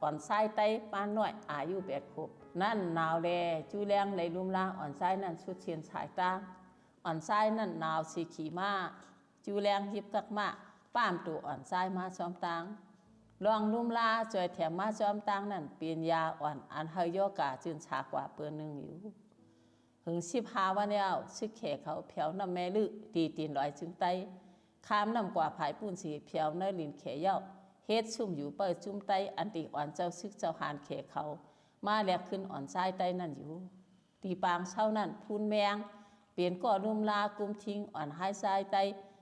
อ่อนไส้ไตป้านน้อยอายุ8 ขวบนั่นหนาวแลจูแรงเลยลุมลาอ่อนไส้นั่นชุดเชียนสายตาอ่อนไส้นั่นหนาวสีขี่มาจูแรงยิบกักมาป้ามตัวอ่อนไส้มาซ้อมตังลองลุมลาจอยแถมมาซ้อมตังนั่นเปลี่ยนยาอ่อนอันเฮยโยกาจืนฉากว่าเปื้อนหนึ่งอยู่หึง15 วันแล้วซึกแขเขาเพียวน้ำแม่ลึตีตีนลอยจึงไตข้ามน้ำกว่าผายปูนสีเพียวเนลินเขยเย้าเฮ็ดซุ่มอยู่เปิดจุ่มไตอันตีอ่อนเจ้าซึกเจ้าหานเขเขามาแลกขึ้นอ่อนทรายไตนั่นอยู่ตีปางเช่านั่นพูนแมงเปลี่ยนก่อลุมลากุมทิ้งอ่อนหายทรายไต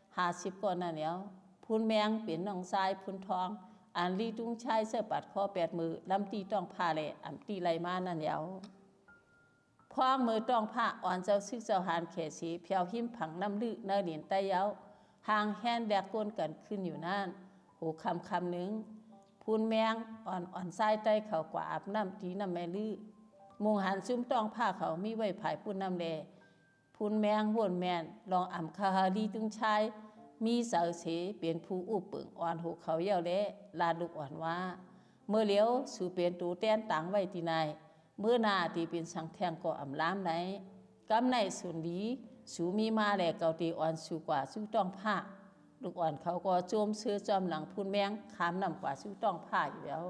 50 ก่อนนั่นแล้วพูนแมงเปลี่ยนน้องทรายพูนทองอันลีตุงชายเสื้อปัดคอ8 มือลำตีต้องผ้าแหละอันตีไรมานั่นแล้วพ้องมือต้องผ้าอ่อนเจ้าซึกเจ้าหานเขสีเพียวหิมผังน้ำลึเนเหรียญไตเย้าห่างแห่นแดกก้นกันขึ้นอยู่นั่นหูคำหนึ่งพูนแมงอ่อนทรายไตเขากว่าอาบน้ำตีน้ำแม่ลื้อมุงหันซุ่มต้องผ้าเขามีไว้ผายพูนน้ำแดพูนแมงวนแมนลองอ่ำคาฮาลีตึงชายมีเสาเสเปลี่ยนผู้อุปเปิงอ่อนหูเขาเย้าเละลาดุกอ่อนว่าเมื่อเลี้ยวสู่เปลี่ยนตูแต้นต่างไว้ที่นายเมื่อนาตีเป็นสังแทงก็อ่ำล้ามไหนกำในส่วนดีสูมีมาแหลกเกาตีอ่อนสู่กว่าซึ่งต้องผ้าลูกอ่อนเขาก็โจมเสื้อจอมหลังพูนแมงขามนำกว่าซึ่งต้องผ้าอยู่แล้ว